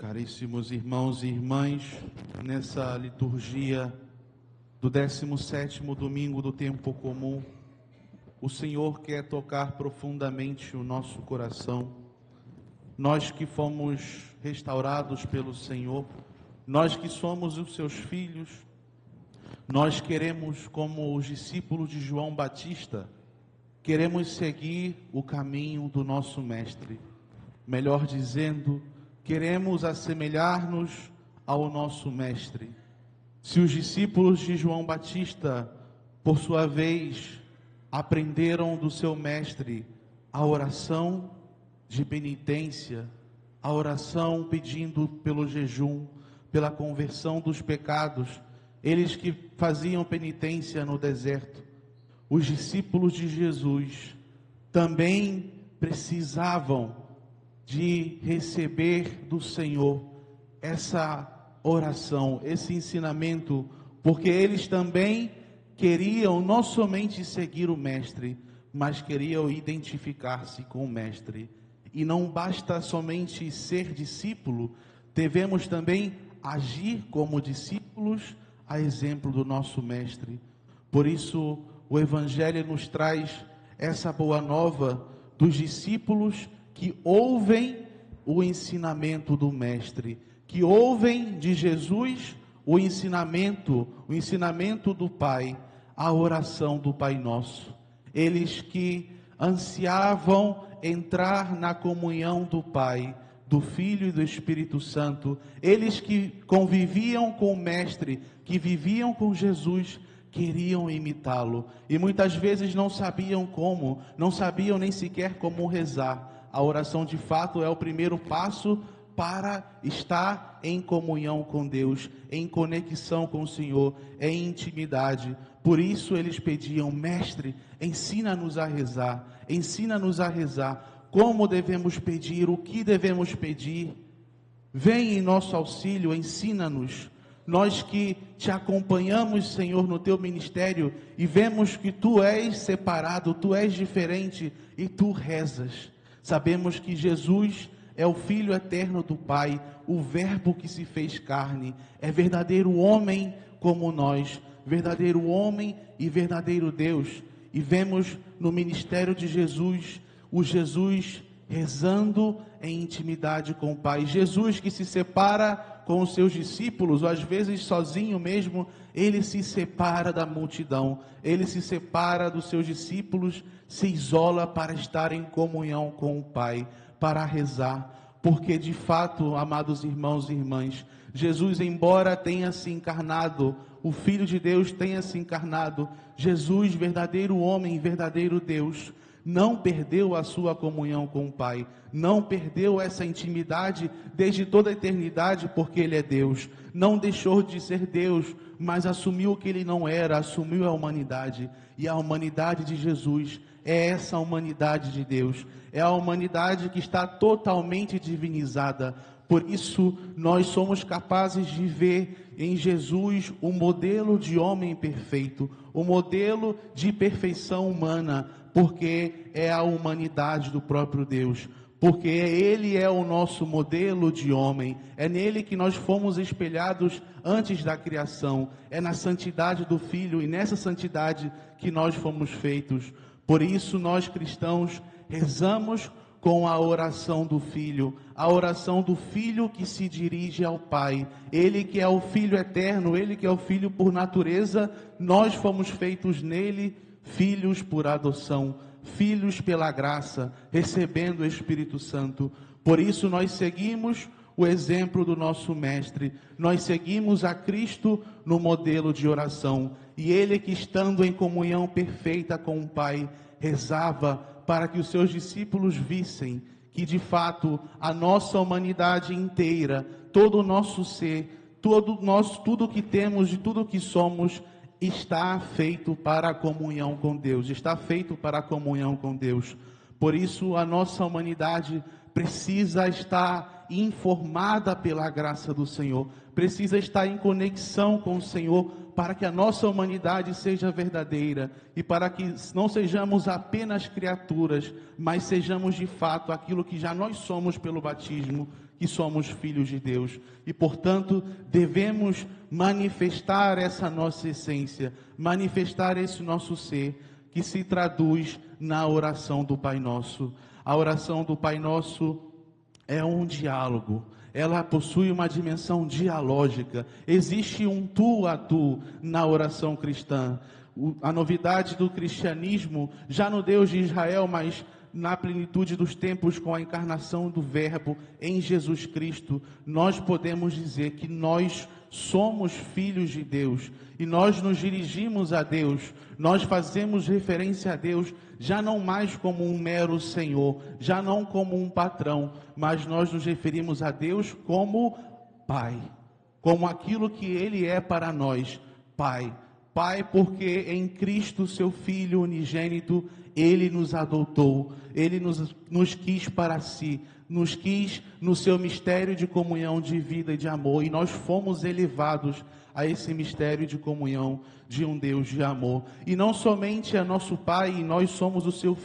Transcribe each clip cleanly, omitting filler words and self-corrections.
Caríssimos irmãos e irmãs, nessa liturgia do 17º domingo do tempo comum, o Senhor quer tocar profundamente o nosso coração. Nós que fomos restaurados pelo Senhor, nós que somos os seus filhos, nós queremos, como os discípulos de João Batista, queremos seguir o caminho do nosso Mestre. Melhor dizendo, queremos assemelhar-nos ao nosso Mestre. Se os discípulos de João Batista, por sua vez, aprenderam do seu Mestre a oração de penitência, a oração pedindo pelo jejum, pela conversão dos pecados, eles que faziam penitência no deserto, os discípulos de Jesus também precisavam de receber do Senhor essa oração, esse ensinamento, porque eles também queriam não somente seguir o Mestre, mas queriam identificar-se com o Mestre. E não basta somente ser discípulo, devemos também agir como discípulos, a exemplo do nosso Mestre. Por isso, o Evangelho nos traz essa boa nova dos discípulos que ouvem o ensinamento do Mestre, que ouvem de Jesus o ensinamento do Pai, a oração do Pai Nosso. Eles que ansiavam entrar na comunhão do Pai, do Filho e do Espírito Santo, eles que conviviam com o Mestre, que viviam com Jesus, queriam imitá-lo, e muitas vezes não sabiam como, não sabiam nem sequer como rezar. A oração de fato é o primeiro passo para estar em comunhão com Deus, em conexão com o Senhor, em intimidade. Por isso eles pediam: Mestre, ensina-nos a rezar, ensina-nos a rezar. Como devemos pedir, o que devemos pedir? Vem em nosso auxílio, ensina-nos. Nós que te acompanhamos, Senhor, no teu ministério e vemos que tu és separado, tu és diferente e tu rezas. Sabemos que Jesus é o Filho eterno do Pai, o Verbo que se fez carne, é verdadeiro homem como nós, verdadeiro homem e verdadeiro Deus. E vemos no ministério de Jesus, o Jesus rezando em intimidade com o Pai. Jesus que se separa com os seus discípulos, ou às vezes sozinho mesmo, ele se separa da multidão, ele se separa dos seus discípulos, se isola para estar em comunhão com o Pai, para rezar, porque de fato, amados irmãos e irmãs, Jesus, embora tenha se encarnado, o Filho de Deus tenha se encarnado, Jesus, verdadeiro homem, verdadeiro Deus, não perdeu a sua comunhão com o Pai, não perdeu essa intimidade desde toda a eternidade, porque Ele é Deus, não deixou de ser Deus, mas assumiu o que Ele não era, assumiu a humanidade, e a humanidade de Jesus é essa humanidade de Deus, é a humanidade que está totalmente divinizada. Por isso nós somos capazes de ver em Jesus o modelo de homem perfeito, o modelo de perfeição humana, porque é a humanidade do próprio Deus, porque Ele é o nosso modelo de homem, é nele que nós fomos espelhados antes da criação, é na santidade do Filho e nessa santidade que nós fomos feitos. Por isso nós cristãos rezamos com a oração do Filho, a oração do Filho que se dirige ao Pai, Ele que é o Filho eterno, Ele que é o Filho por natureza, nós fomos feitos nele, filhos por adoção, filhos pela graça, recebendo o Espírito Santo. Por isso nós seguimos o exemplo do nosso Mestre, nós seguimos a Cristo no modelo de oração, e Ele que estando em comunhão perfeita com o Pai, rezava para que os seus discípulos vissem que de fato a nossa humanidade inteira, todo o nosso ser, tudo que temos e tudo que somos, está feito para a comunhão com Deus, está feito para a comunhão com Deus. Por isso a nossa humanidade precisa estar informada pela graça do Senhor, precisa estar em conexão com o Senhor, para que a nossa humanidade seja verdadeira e para que não sejamos apenas criaturas, mas sejamos de fato aquilo que já nós somos pelo batismo, que somos filhos de Deus e, portanto, devemos manifestar essa nossa essência, manifestar esse nosso ser, que se traduz na oração do Pai Nosso. A oração do Pai Nosso é um diálogo, ela possui uma dimensão dialógica, existe um tu a tu na oração cristã. A novidade do cristianismo, já no Deus de Israel, mas na plenitude dos tempos, com a encarnação do Verbo em Jesus Cristo, nós podemos dizer que nós somos filhos de Deus e nós nos dirigimos a Deus, nós fazemos referência a Deus, já não mais como um mero Senhor, já não como um patrão, mas nós nos referimos a Deus como Pai, como aquilo que Ele é para nós, Pai. Pai, porque em Cristo, seu Filho unigênito, Ele nos adotou, Ele nos quis para si, nos quis no seu mistério de comunhão, de vida e de amor, e nós fomos elevados a esse mistério de comunhão de um Deus de amor. E não somente é nosso Pai, e nós somos os seus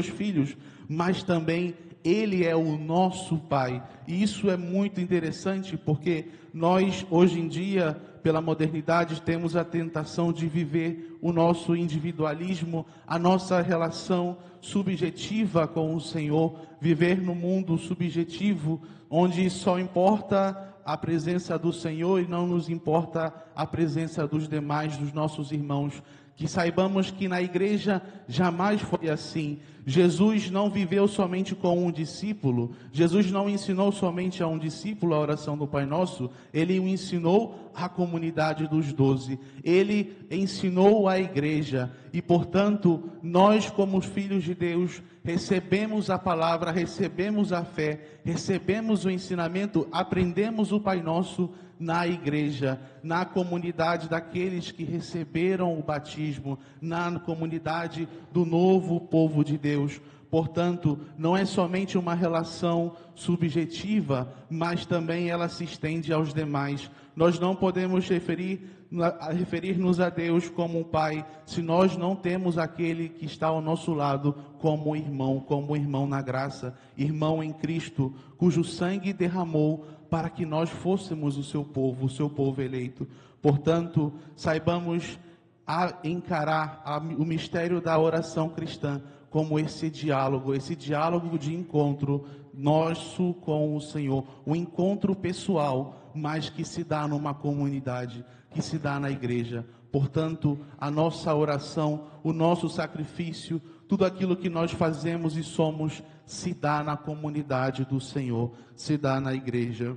filhos, mas também Ele é o nosso Pai. E isso é muito interessante, porque nós, hoje em dia, pela modernidade, temos a tentação de viver o nosso individualismo, a nossa relação subjetiva com o Senhor, viver no mundo subjetivo, onde só importa a presença do Senhor e não nos importa a presença dos demais, dos nossos irmãos. Que saibamos que na igreja jamais foi assim. Jesus não viveu somente com um discípulo, Jesus não ensinou somente a um discípulo a oração do Pai Nosso, Ele o ensinou à comunidade dos 12, Ele ensinou à igreja, e portanto, nós como filhos de Deus, recebemos a palavra, recebemos a fé, recebemos o ensinamento, aprendemos o Pai Nosso na igreja, na comunidade daqueles que receberam o batismo, na comunidade do novo povo de Deus. Portanto, não é somente uma relação subjetiva, mas também ela se estende aos demais. Nós não podemos referir-nos a Deus como um Pai, se nós não temos aquele que está ao nosso lado como irmão na graça, irmão em Cristo, cujo sangue derramou para que nós fôssemos o seu povo eleito. Portanto, saibamos encarar o mistério da oração cristã como esse diálogo de encontro nosso com o Senhor, um encontro pessoal, mas que se dá numa comunidade, que se dá na igreja. Portanto, a nossa oração, o nosso sacrifício, tudo aquilo que nós fazemos e somos, se dá na comunidade do Senhor, se dá na igreja.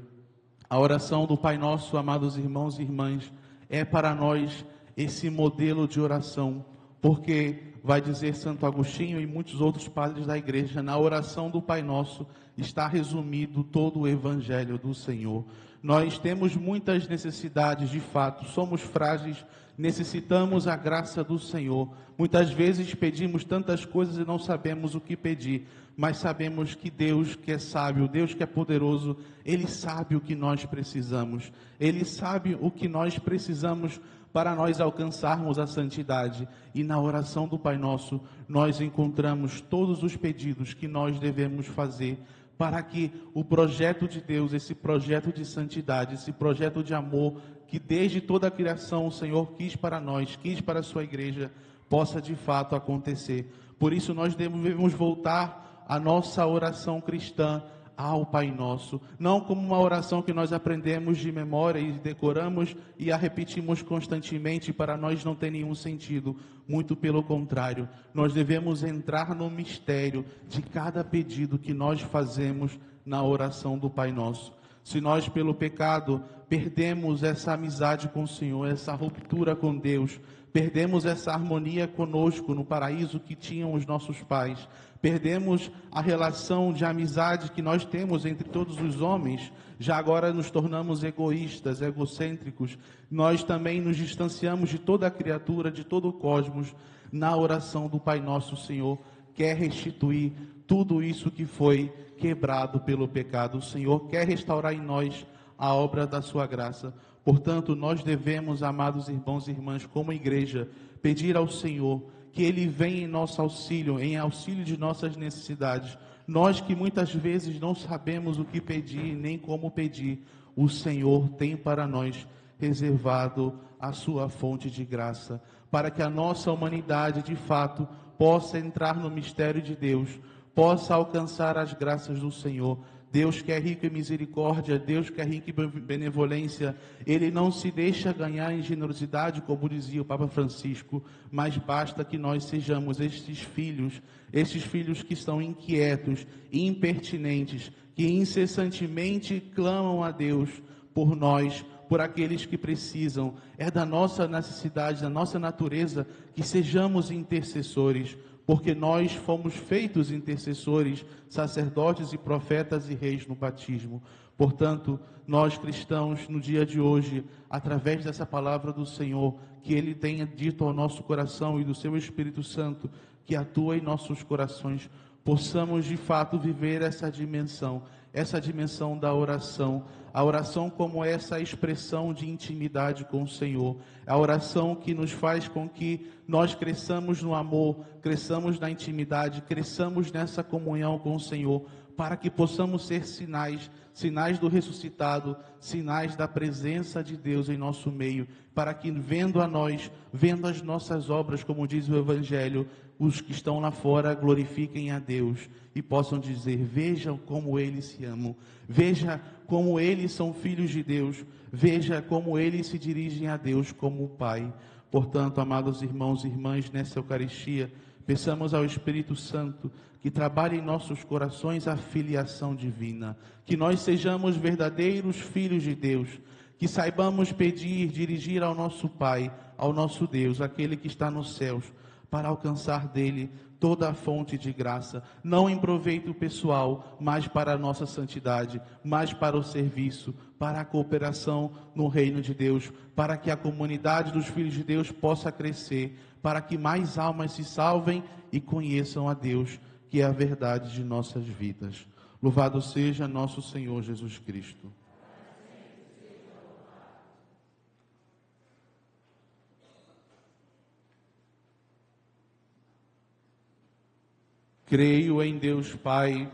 A oração do Pai Nosso, amados irmãos e irmãs, é para nós esse modelo de oração, porque vai dizer Santo Agostinho e muitos outros padres da igreja, na oração do Pai Nosso está resumido todo o Evangelho do Senhor. Nós temos muitas necessidades, de fato, somos frágeis, necessitamos a graça do Senhor. Muitas vezes pedimos tantas coisas e não sabemos o que pedir, mas sabemos que Deus que é sábio, Deus que é poderoso, Ele sabe o que nós precisamos. Ele sabe o que nós precisamos para nós alcançarmos a santidade. E na oração do Pai Nosso, nós encontramos todos os pedidos que nós devemos fazer para que o projeto de Deus, esse projeto de santidade, esse projeto de amor, que desde toda a criação o Senhor quis para nós, quis para a sua igreja, possa de fato acontecer. Por isso nós devemos voltar a nossa oração cristã ao Pai Nosso, não como uma oração que nós aprendemos de memória e decoramos e a repetimos constantemente para nós não ter nenhum sentido. Muito pelo contrário, nós devemos entrar no mistério de cada pedido que nós fazemos na oração do Pai Nosso. Se nós pelo pecado perdemos essa amizade com o Senhor, essa ruptura com Deus, perdemos essa harmonia conosco no paraíso que tinham os nossos pais, perdemos a relação de amizade que nós temos entre todos os homens, já agora nos tornamos egoístas, egocêntricos, nós também nos distanciamos de toda a criatura, de todo o cosmos. Na oração do Pai Nosso, o Senhor quer restituir tudo isso que foi quebrado pelo pecado. O Senhor quer restaurar em nós a obra da sua graça. Portanto, nós devemos, amados irmãos e irmãs, como igreja, pedir ao Senhor que Ele venha em nosso auxílio, em auxílio de nossas necessidades. Nós que muitas vezes não sabemos o que pedir, nem como pedir, o Senhor tem para nós reservado a sua fonte de graça, para que a nossa humanidade, de fato, possa entrar no mistério de Deus, possa alcançar as graças do Senhor. Deus que é rico em misericórdia, Deus que é rico em benevolência, Ele não se deixa ganhar em generosidade, como dizia o Papa Francisco, mas basta que nós sejamos estes filhos que estão inquietos, impertinentes, que incessantemente clamam a Deus por nós, por aqueles que precisam. É da nossa necessidade, da nossa natureza, que sejamos intercessores, porque nós fomos feitos intercessores, sacerdotes e profetas e reis no batismo. Portanto, nós cristãos, no dia de hoje, através dessa palavra do Senhor, que Ele tenha dito ao nosso coração e do Seu Espírito Santo, que atua em nossos corações, possamos de fato viver essa dimensão da oração, a oração como essa expressão de intimidade com o Senhor, a oração que nos faz com que nós cresçamos no amor, cresçamos na intimidade, cresçamos nessa comunhão com o Senhor, para que possamos ser sinais do ressuscitado, sinais da presença de Deus em nosso meio, para que vendo a nós, vendo as nossas obras, como diz o Evangelho, os que estão lá fora glorifiquem a Deus e possam dizer: vejam como eles se amam, veja como eles são filhos de Deus, veja como eles se dirigem a Deus como o Pai. Portanto, amados irmãos e irmãs, nessa Eucaristia, peçamos ao Espírito Santo que trabalhe em nossos corações a filiação divina, que nós sejamos verdadeiros filhos de Deus, que saibamos pedir, dirigir ao nosso Pai, ao nosso Deus, aquele que está nos céus, para alcançar dele toda a fonte de graça, não em proveito pessoal, mas para a nossa santidade, mas para o serviço, para a cooperação no reino de Deus, para que a comunidade dos filhos de Deus possa crescer, para que mais almas se salvem e conheçam a Deus, que é a verdade de nossas vidas. Louvado seja nosso Senhor Jesus Cristo. Creio em Deus Pai,